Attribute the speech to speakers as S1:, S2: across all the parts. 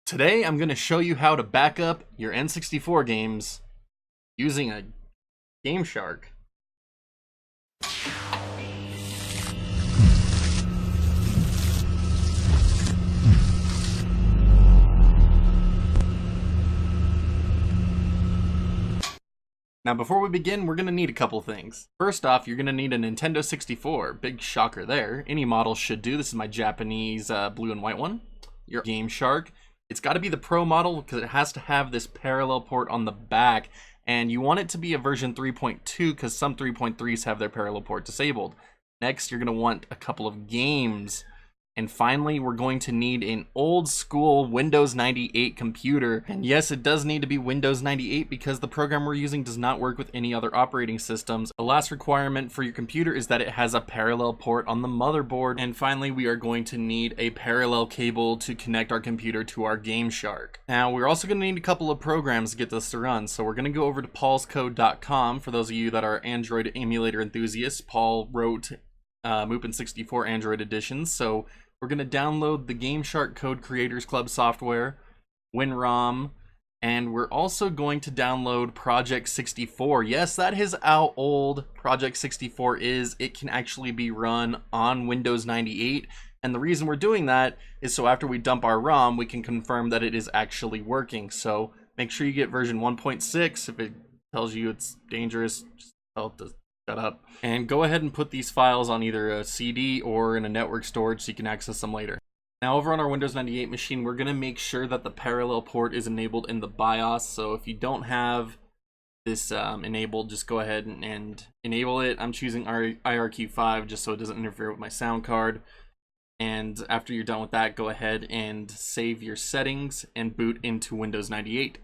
S1: Today I'm going to show you how to back up your N64 games using a Gameshark. Now before we begin, we're going to need a couple things. First off, you're going to need a Nintendo 64. Big shocker there. Any model should do. This is my Japanese blue and white one. Your Gameshark. It's got to be the Pro model because it has to have this parallel port on the back, and you want it to be a version 3.2 because some 3.3s have their parallel port disabled. Next, you're going to want a couple of games. And finally, we're going to need an old school Windows 98 computer. And yes, it does need to be Windows 98 because the program we're using does not work with any other operating systems. The last requirement for your computer is that it has a parallel port on the motherboard. And finally, we are going to need a parallel cable to connect our computer to our Gameshark. Now, we're also going to need a couple of programs to get this to run. So we're going to go over to paulscode.com. For those of you that are Android emulator enthusiasts, Paul wrote Mupen 64 Android editions. So we're going to download the Gameshark Code Creators Club software, WinROM, and we're also going to download Project 64. Yes, that is how old Project 64 is. It can actually be run on Windows 98, and the reason we're doing that is so after we dump our ROM, we can confirm that it is actually working. So make sure you get version 1.6. If it tells you it's dangerous, just tell it to shut up. And go ahead and put these files on either a CD or in a network storage so you can access them later. Now over on our Windows 98 machine, we're going to make sure that the parallel port is enabled in the BIOS. So if you don't have this enabled, just go ahead and enable it. I'm choosing IRQ5 just so it doesn't interfere with my sound card. And after you're done with that, go ahead and save your settings and boot into Windows 98.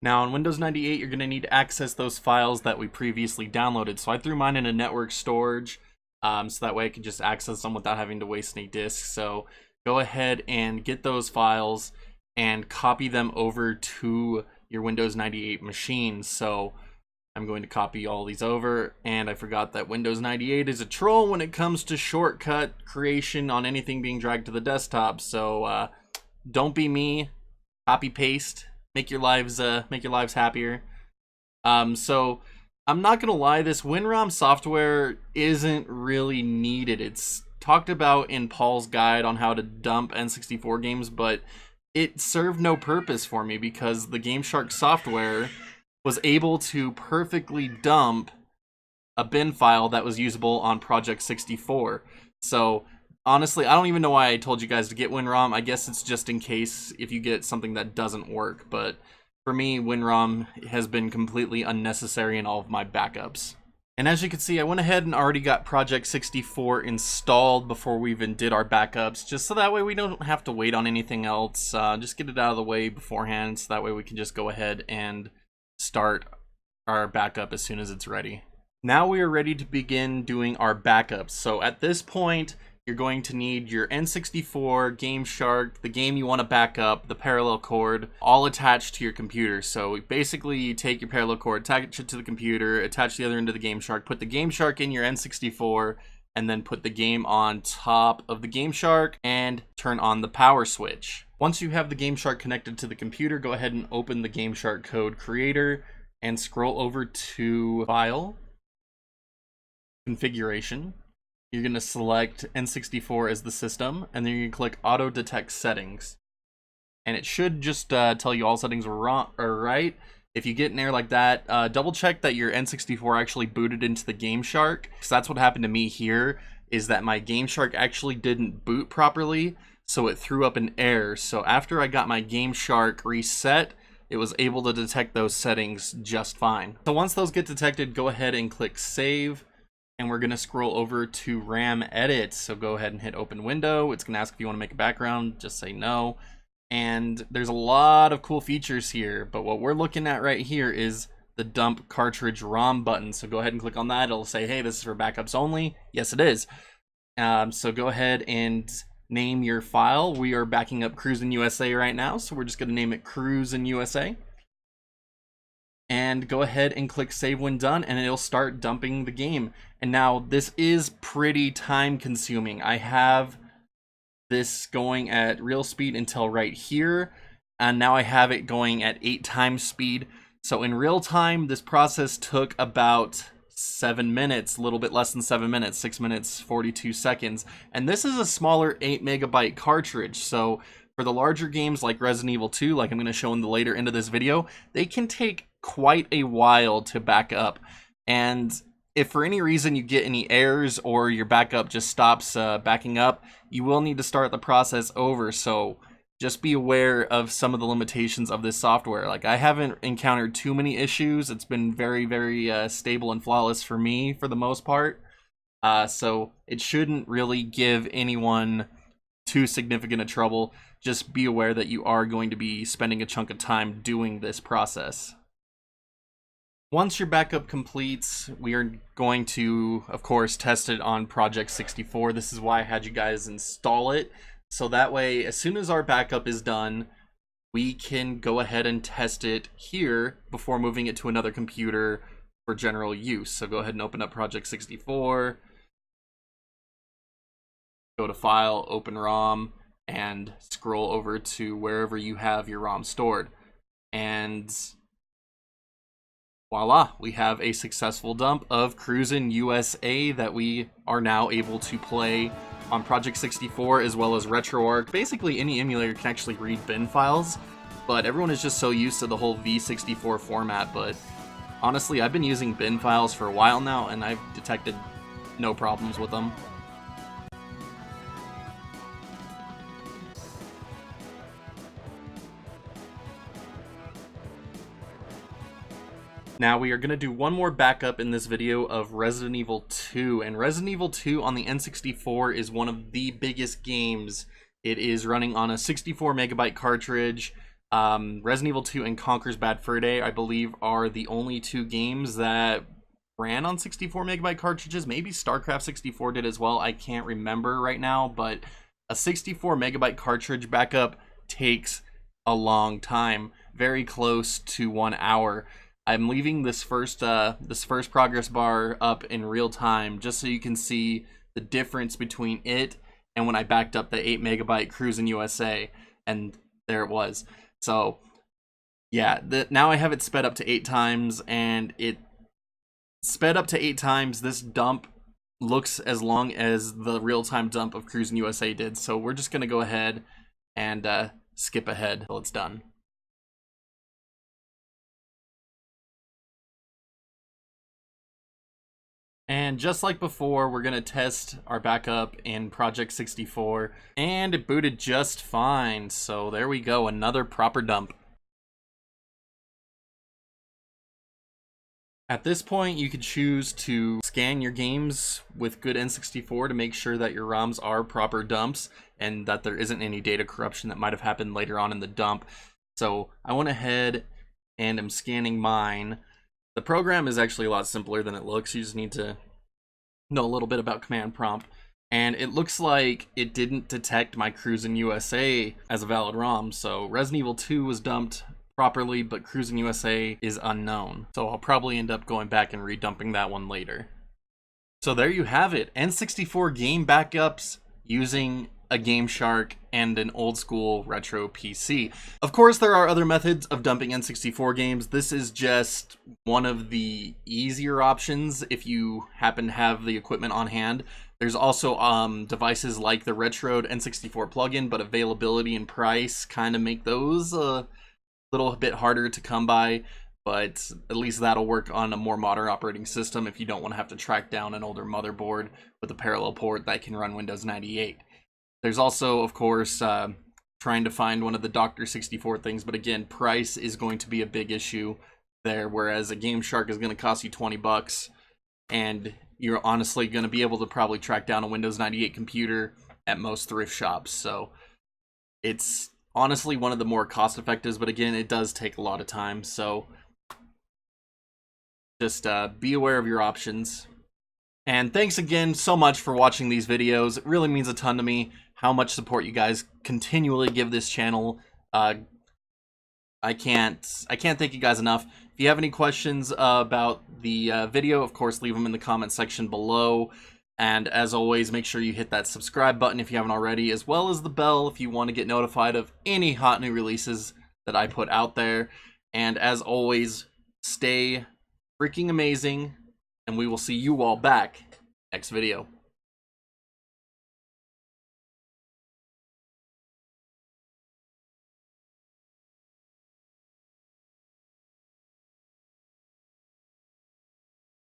S1: Now on Windows 98, you're going to need to access those files that we previously downloaded. So I threw mine in a network storage so that way I can just access them without having to waste any disks. So go ahead and get those files and copy them over to your Windows 98 machine. So I'm going to copy all these over, and I forgot that Windows 98 is a troll when it comes to shortcut creation on anything being dragged to the desktop. So don't be me, copy paste. Make your lives happier. So I'm not gonna lie, this WinROM software isn't really needed. It's talked about in Paul's guide on how to dump N64 games, but it served no purpose for me because the Gameshark software was able to perfectly dump a bin file that was usable on Project 64. So honestly, I don't even know why I told you guys to get WinROM. I guess it's just in case if you get something that doesn't work. But for me, WinROM has been completely unnecessary in all of my backups. And as you can see, I went ahead and already got Project 64 installed before we even did our backups, just so that way we don't have to wait on anything else. Just get it out of the way beforehand, so that way we can just go ahead and start our backup as soon as it's ready. Now we are ready to begin doing our backups. So at this point, you're going to need your N64, Gameshark, the game you want to back up, the parallel cord, all attached to your computer. So basically you take your parallel cord, attach it to the computer, attach the other end to the Gameshark, put the Gameshark in your N64, and then put the game on top of the Gameshark and turn on the power switch. Once you have the Gameshark connected to the computer, go ahead and open the Gameshark Code Creator and scroll over to File, Configuration. You're going to select N64 as the system, and then you're going to click Auto Detect Settings. And it should just tell you all settings are right. If you get an error like that, double check that your N64 actually booted into the Gameshark, because that's what happened to me here, is that my Gameshark actually didn't boot properly, so it threw up an error. So after I got my Gameshark reset, it was able to detect those settings just fine. So once those get detected, go ahead and click Save. And we're going to scroll over to RAM Edit. So go ahead and hit Open Window. It's going to ask if you want to make a background. Just say no. And there's a lot of cool features here. But what we're looking at right here is the Dump Cartridge ROM button. So go ahead and click on that. It'll say, hey, this is for backups only. Yes, it is. So go ahead and name your file. We are backing up Cruisin' USA right now. So we're just going to name it Cruisin' USA. And go ahead and click Save when done, and it'll start dumping the game. And now this is pretty time consuming. I have this going at real speed until right here, and now I have it going at 8 times speed. So in real time, this process took about 7 minutes, a little bit less than 7 minutes, 6 minutes, 42 seconds. And this is a smaller 8 megabyte cartridge. So for the larger games like Resident Evil 2, like I'm going to show in the later end of this video, they can take quite a while to back up. And if for any reason you get any errors or your backup just stops backing up, you will need to start the process over. So just be aware of some of the limitations of this software. Like, I haven't encountered too many issues. It's been very, very stable and flawless for me for the most part. So it shouldn't really give anyone too significant a trouble. Just be aware that you are going to be spending a chunk of time doing this process. Once your backup completes, we are going to, of course, test it on Project 64. This is why I had you guys install it. So that way, as soon as our backup is done, we can go ahead and test it here before moving it to another computer for general use. So go ahead and open up Project 64, go to File, Open ROM, and scroll over to wherever you have your ROM stored. And voila, we have a successful dump of Cruisin' USA that we are now able to play on Project 64 as well as RetroArch. Basically, any emulator can actually read bin files, but everyone is just so used to the whole V64 format. But honestly, I've been using bin files for a while now, and I've detected no problems with them. Now we are going to do one more backup in this video of Resident Evil 2, and Resident Evil 2 on the N64 is one of the biggest games. It is running on a 64 megabyte cartridge. Resident Evil 2 and Conker's Bad Fur Day, I believe, are the only two games that ran on 64 megabyte cartridges. Maybe StarCraft 64 did as well, I can't remember right now, but a 64 megabyte cartridge backup takes a long time, very close to 1 hour. I'm leaving this first progress bar up in real time just so you can see the difference between it and when I backed up the 8 megabyte Cruisin' USA, and there it was. So yeah, now I have it sped up to 8 times, and it sped up to 8 times. This dump looks as long as the real-time dump of Cruisin' USA did, so we're just gonna go ahead and skip ahead till it's done. And just like before, we're going to test our backup in Project 64, and it booted just fine. So there we go, another proper dump. At this point, you could choose to scan your games with good N64 to make sure that your ROMs are proper dumps and that there isn't any data corruption that might have happened later on in the dump. So I went ahead and I'm scanning mine. The program is actually a lot simpler than it looks. You just need to know a little bit about command prompt. And it looks like it didn't detect my Cruisin' USA as a valid ROM. So Resident Evil 2 was dumped properly, but Cruisin' USA is unknown. So I'll probably end up going back and redumping that one later. So there you have it. N64 game backups using a Gameshark and an old school retro PC. Of course, there are other methods of dumping N64 games. This is just one of the easier options if you happen to have the equipment on hand. There's also devices like the Retroed N64 plugin, but availability and price kind of make those a little bit harder to come by. But at least that'll work on a more modern operating system if you don't want to have to track down an older motherboard with a parallel port that can run Windows 98. There's also, of course, trying to find one of the Dr. 64 things, but again, price is going to be a big issue there, whereas a Gameshark is going to cost you 20 bucks, and you're honestly going to be able to probably track down a Windows 98 computer at most thrift shops. So it's honestly one of the more cost-effectives, but again, it does take a lot of time, so just be aware of your options. And thanks again so much for watching these videos. It really means a ton to me how much support you guys continually give this channel. I can't thank you guys enough. If you have any questions about the video, of course, leave them in the comment section below. And as always, make sure you hit that subscribe button if you haven't already, as well as the bell if you want to get notified of any hot new releases that I put out there. And as always, stay freaking amazing, and we will see you all back next video.